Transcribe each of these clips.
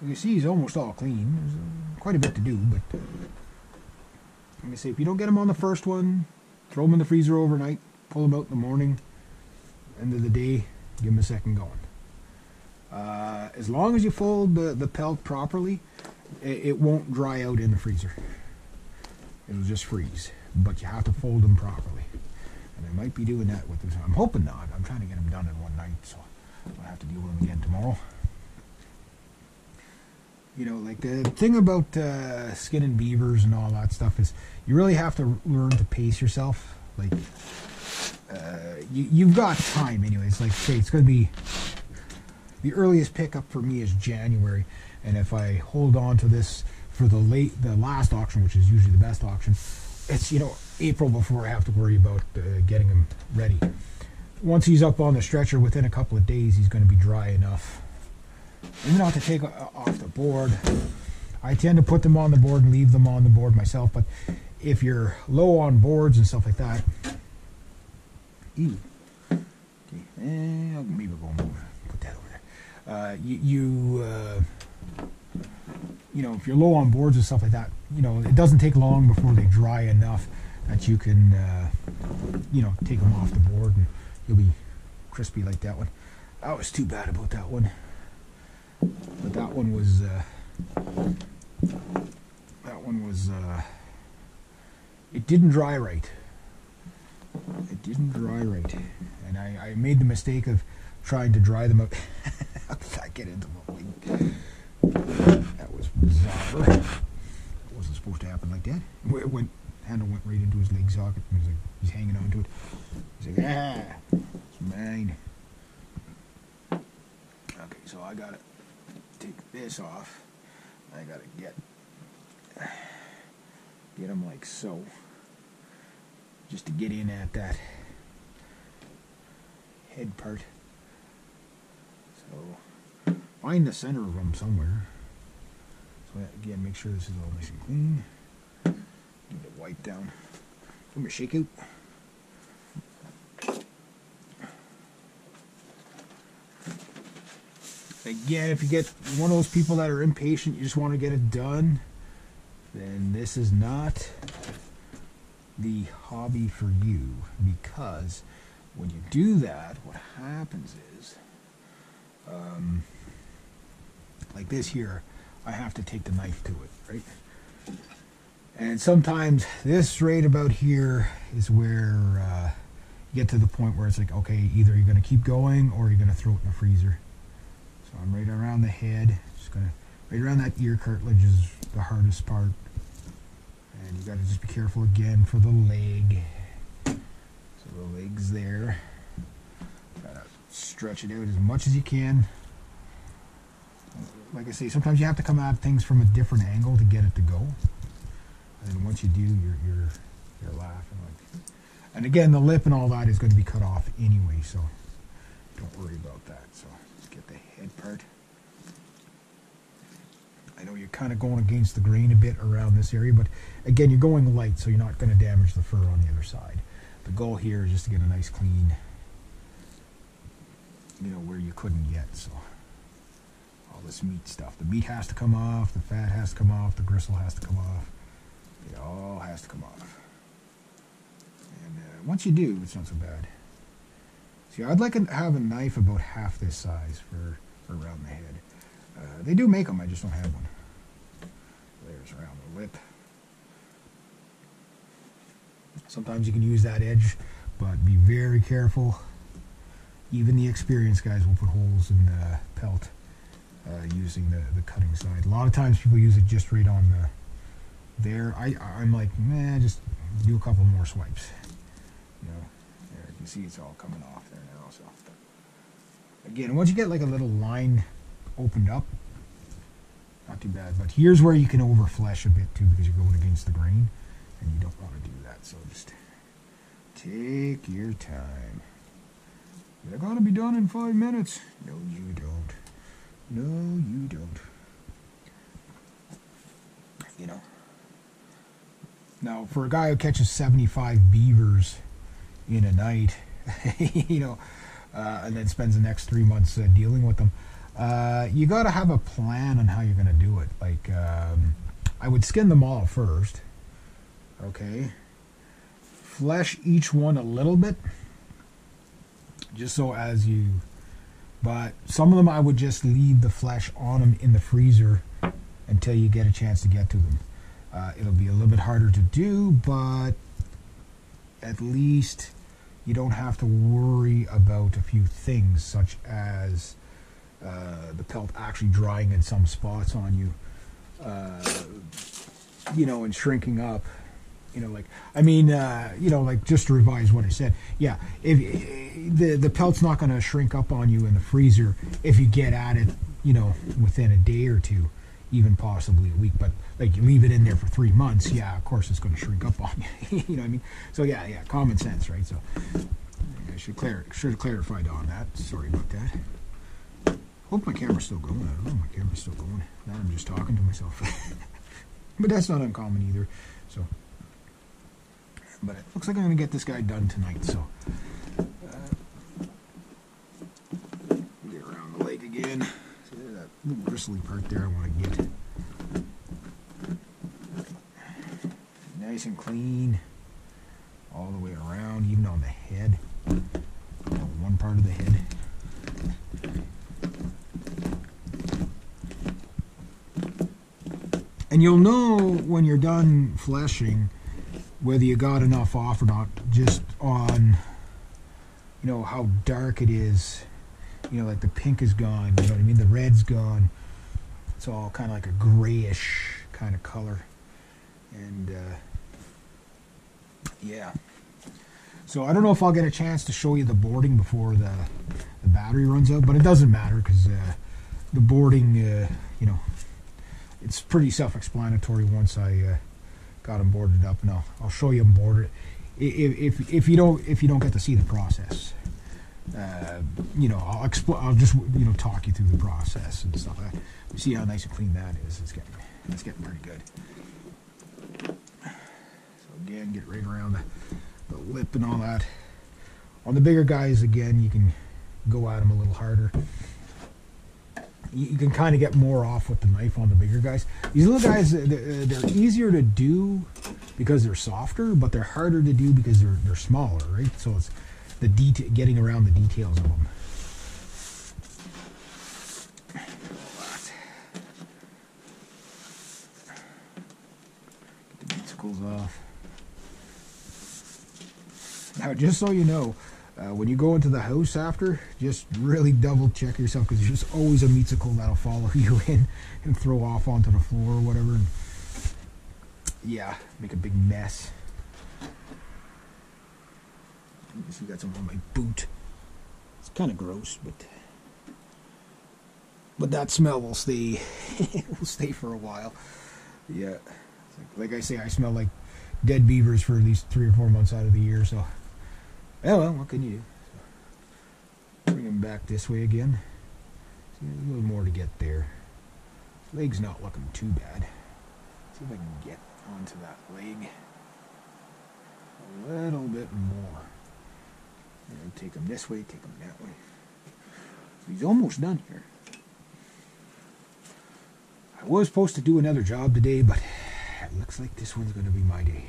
You see he's almost all clean. There's quite a bit to do, but like I say, if you don't get them on the first one, throw them in the freezer overnight, pull them out in the morning, end of the day, give them a second going. As long as you fold the pelt properly, it won't dry out in the freezer. It'll just freeze, but you have to fold them properly. And I might be doing that with this. I'm hoping not. I'm trying to get them done in one night, so I'll have to deal with them again tomorrow. You know, like the thing about skinning beavers and all that stuff is you really have to learn to pace yourself. Like, you've got time anyways. Like, say, it's going to be, the earliest pickup for me is January. And if I hold on to this for the last auction, which is usually the best auction, it's, you know, April before I have to worry about getting him ready. Once he's up on the stretcher, within a couple of days, he's going to be dry enough. Even not to take off the board. I tend to put them on the board and leave them on the board myself, but if you're low on boards and stuff like that, ew. Okay, maybe we'll put that over there. You know, if you're low on boards and stuff like that, you know, it doesn't take long before they dry enough that you can, you know, take them off the board and you'll be crispy like that one. That was too bad about that one. But that one was, it didn't dry right. It didn't dry right. And I made the mistake of trying to dry them out. How did I get into the wing? That was bizarre. It wasn't supposed to happen like that. Handle went right into his leg socket. And he's like, he's hanging on to it. He's like, it's mine. Okay, so I gotta take this off. I gotta get them like so, just to get in at that head part. So find the center of them somewhere. So again, make sure this is all nice and clean. Give it a wipe down. Give me a shake out. Again, if you get one of those people that are impatient, you just want to get it done, then this is not the hobby for you, because when you do that, what happens is, like this here, I have to take the knife to it, right? And sometimes this right about here is where you get to the point where it's like, okay, either you're going to keep going or you're going to throw it in the freezer. So I'm right around the head, just gonna, right around that ear cartilage is the hardest part. And you gotta just be careful again for the leg. So the leg's there. Gotta stretch it out as much as you can. Like I say, sometimes you have to come at things from a different angle to get it to go. And then once you do, you're laughing. Like, and again, the lip and all that is going to be cut off anyway, so don't worry about that. So get the head part. I know you're kind of going against the grain a bit around this area, but again, you're going light, so you're not going to damage the fur on the other side. The goal here is just to get a nice clean, you know, where you couldn't get. So all this meat stuff, the meat has to come off, the fat has to come off, the gristle has to come off. It all has to come off. And once you do, it's not so bad. See, I'd like to have a knife about half this size for around the head. They do make them, I just don't have one. There's around the lip. Sometimes you can use that edge, but be very careful. Even the experienced guys will put holes in the pelt using the cutting side. A lot of times people use it just right on there. I'm like, man, just do a couple more swipes. You know, there you can see it's all coming off there now. So again, once you get like a little line opened up, not too bad. But here's where you can overflesh a bit too, because you're going against the grain, and you don't want to do that. So just take your time. They're gonna be done in 5 minutes. No, you don't. No, you don't. You know. Now, for a guy who catches 75 beavers in a night, you know, and then spends the next 3 months dealing with them, You got to have a plan on how you're going to do it. Like, I would skin them all first. Okay. Flesh each one a little bit. Just so as you... But some of them I would just leave the flesh on them in the freezer until you get a chance to get to them. It'll be a little bit harder to do, but at least you don't have to worry about a few things, such as the pelt actually drying in some spots on you, you know, and shrinking up. You know, like, I mean, you know, like, just to revise what I said, yeah, if the pelt's not going to shrink up on you in the freezer if you get at it, you know, within a day or two, even possibly a week. But like, you leave it in there for 3 months, yeah, of course it's going to shrink up on you. You know what I mean? So yeah, common sense, right? So I should have clarified on that. Sorry about that. Hope my camera's still going. I don't know, my camera's still going. Now I'm just talking to myself. But that's not uncommon either. So. But it looks like I'm going to get this guy done tonight, so get around the leg again. See, there's that little bristly part there I want to get. Nice and clean all the way around, even on the head. One part of the head. And you'll know when you're done fleshing whether you got enough off or not, just on, you know, how dark it is. You know, like the pink is gone, you know what I mean? The red's gone. It's all kind of like a grayish kind of color. And, yeah. So I don't know if I'll get a chance to show you the boarding before the battery runs out, but it doesn't matter because the boarding, you know, it's pretty self-explanatory once I... got them boarded up, and I'll show you them boarded. If you don't get to see the process, you know, I'll just, you know, talk you through the process and stuff. You see how nice and clean that is. It's getting pretty good. So again, get right around the lip and all that. On the bigger guys, again, you can go at them a little harder. You can kind of get more off with the knife on the bigger guys. These little guys, they're easier to do because they're softer, but they're harder to do because they're smaller, right? So it's the getting around the details of them. Get the beadscles off. Now, just so you know, when you go into the house after, just really double check yourself, because there's just always a meatsicle that'll follow you in and throw off onto the floor or whatever. And yeah, make a big mess. I guess we got some on my boot. It's kind of gross, but that smell will stay. Will stay for a while. Yeah, like I say, I smell like dead beavers for at least 3 or 4 months out of the year. So. Oh well, what can you do? So, bring him back this way again. See, there's a little more to get there. His leg's not looking too bad. See if I can get onto that leg a little bit more. And take him this way, take him that way. So he's almost done here. I was supposed to do another job today, but it looks like this one's going to be my day.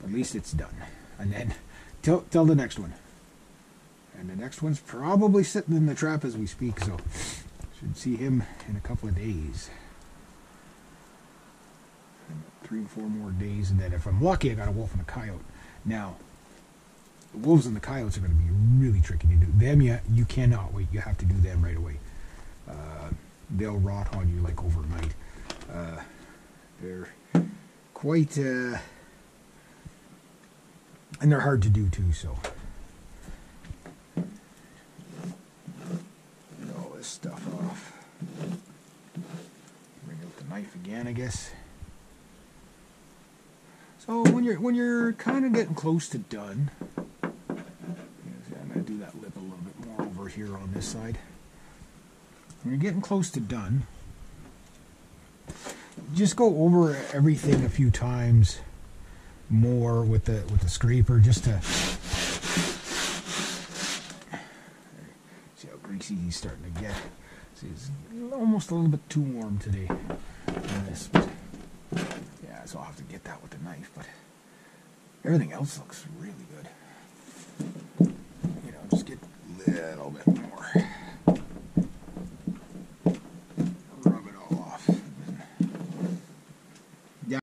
At least it's done. And then till the next one. And the next one's probably sitting in the trap as we speak, so should see him in a couple of days. 3 or 4 more days, and then if I'm lucky, I got a wolf and a coyote. Now, the wolves and the coyotes are going to be really tricky to do. Them, you cannot wait. You have to do them right away. They'll rot on you like overnight. They're quite... and they're hard to do too, so. Get all this stuff off. Bring out the knife again, I guess. So when you're kind of getting close to done, I'm going to do that lip a little bit more over here on this side. When you're getting close to done, just go over everything a few times more with the scraper, just to see how greasy he's starting to get. See, it's almost a little bit too warm today. But yeah, so I'll have to get that with the knife. But everything else looks